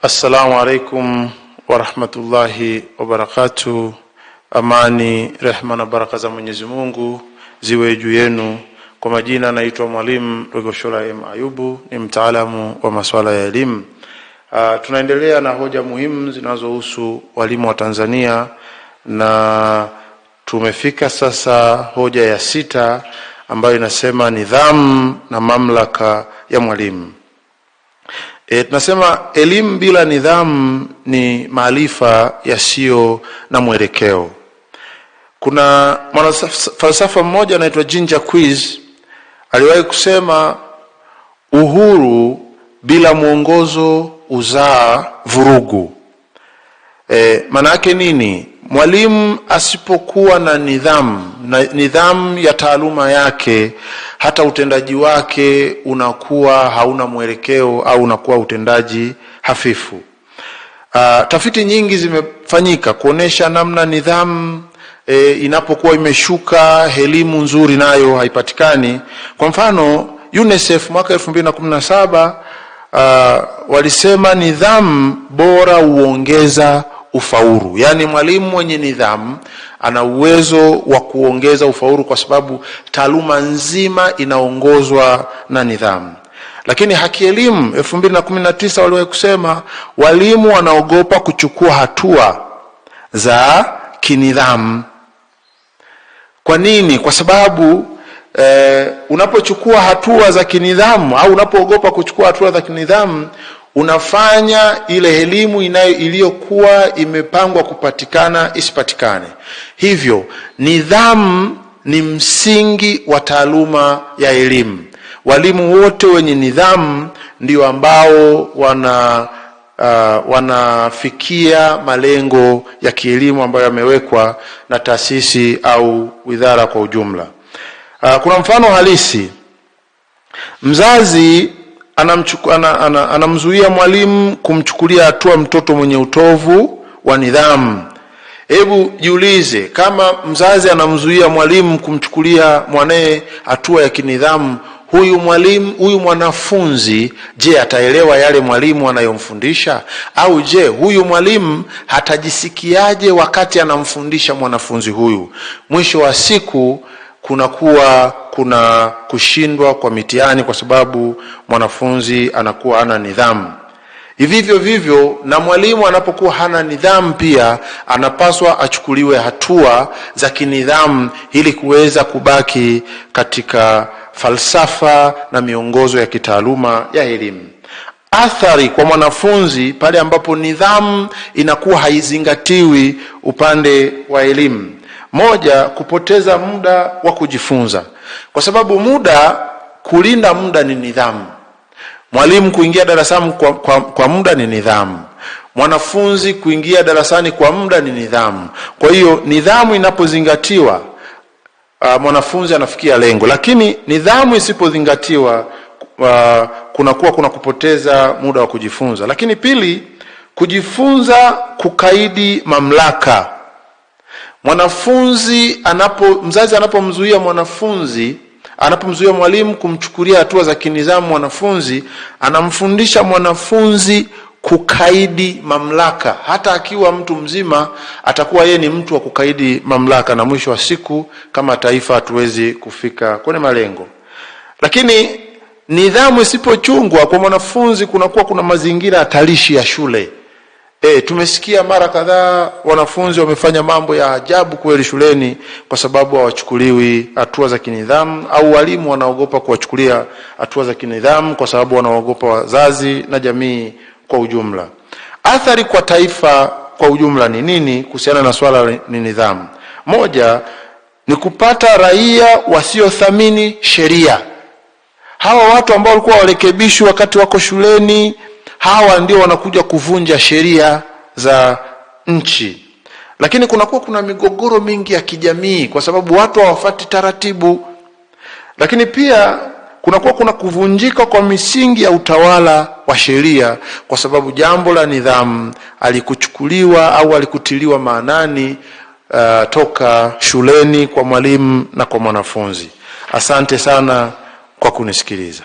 Assalamu alaikum wa rahmatullahi wa barakatuh. Amani, rehma na baraka za Mwenyezi Mungu ziwe juu yenu. Kwa majina naitwa Mwalimu Rwegoshola M. Ayubu, ni mtaalamu wa masuala ya elimu. Tunaendelea na hoja muhimu zinazohusu walimu wa Tanzania, na tumefika sasa hoja ya 6 ambayo inasema nidhamu na mamlaka ya mwalimu. Tunasema elimu bila nidhamu ni maarifa yasiyo na mwelekeo. Kuna mwanafalsafa mmoja anaitwa Ginger Quiz aliwahi kusema uhuru bila mwongozo uzaa vurugu. Maana yake nini? Mwalimu asipokuwa na nidhamu ya taaluma yake, hata utendaji wake unakuwa hauna mwelekeo au unakuwa utendaji hafifu. Tafiti nyingi zimefanyika kuonesha namna nidhamu inapokuwa imeshuka, elimu nzuri nayo haipatikani. Kwa mfano, UNICEF mwaka 2017 walisema nidhamu bora huongeza ufaulu. Yaani mwalimu mwenye nidhamu ana uwezo wa kuongeza ufaulu kwa sababu taaluma nzima inaongozwa na nidhamu. Lakini Haki Elimu 2019 waliwahi kusema walimu wanaogopa kuchukua hatua za kinidhamu. Kwa nini? Kwa sababu unapochukua hatua za kinidhamu au unapoogopa kuchukua hatua za kinidhamu, unafanya ile elimu iliyokuwa imepangwa kupatikana isipatikane. Hivyo nidhamu ni msingi wa taaluma ya elimu. Walimu wote wenye nidhamu ndio ambao wanafikia malengo ya kielimu ambayo yamewekwa na taasisi au wizara kwa ujumla. Kuna mfano halisi. Mzazi anamzuia mwalimu kumchukulia hatua mtoto mwenye utovu wa nidhamu. Hebu jiulize, kama mzazi anamzuia mwalimu kumchukulia mwanae hatua ya kinidhamu, huyu mwanafunzi, je, ataelewa yale mwalimu anayomfundisha? Au je, huyu mwalimu hatajisikiaje wakati anamfundisha mwanafunzi huyu? Mwisho wa siku kuna kushindwa kwa mitihani kwa sababu mwanafunzi anakuwa hana nidhamu. Vivyo na mwalimu anapokuwa hana nidhamu pia anapaswa achukuliwe hatua za kinidhamu ili kuweza kubaki katika falsafa na miongozo ya kitaaluma ya elimu. Athari kwa mwanafunzi pale ambapo nidhamu inakuwa haizingatiwi upande wa elimu. Moja, kupoteza muda wa kujifunza. Kwa sababu kulinda muda ni nidhamu. Mwalimu kuingia darasani kwa muda ni nidhamu. Mwanafunzi kuingia darasani kwa muda ni nidhamu. Kwa hiyo nidhamu inapozingatiwa, mwanafunzi anafikia lengo. Lakini nidhamu isipozingatiwa, kuna kupoteza muda wa kujifunza. Lakini pili, kujifunza kukaidi mamlaka. Mzazi anapomzuia mwalimu kumchukulia hatua za kinidhamu mwanafunzi, anamfundisha mwanafunzi kukaidi mamlaka. Hata akiwa mtu mzima atakuwa yeye ni mtu wa kukaidi mamlaka, na mwisho wa siku kama taifa hatuwezi kufika kwenye malengo. Lakini nidhamu isipochungwa kwa mwanafunzi, kuna mazingira hatarishi ya shule. Tumesikia mara kadhaa wanafunzi wamefanya mambo ya ajabu kweli shuleni kwa sababu hawachukuliwi hatua za kinidhamu, au walimu wanaogopa kuwachukulia hatua za kinidhamu kwa sababu wanaogopa wazazi na jamii kwa ujumla. Athari kwa taifa kwa ujumla ni nini kuhusiana na swala ni nidhamu? Moja, ni kupata raia wasiothamini sheria. Hawa watu ambao walikuwa warekebishwi wakati wako shuleni, hawa ndio wanakuja kuvunja sheria za nchi. Lakini kuna migogoro mingi ya kijamii kwa sababu watu hawafuati taratibu. Lakini pia kuna kuvunjika kwa misingi ya utawala wa sheria kwa sababu jambo la nidhamu alikuchukuliwa au alikutiliwa maanani toka shuleni kwa mwalimu na kwa mwanafunzi. Asante sana kwa kunisikiliza.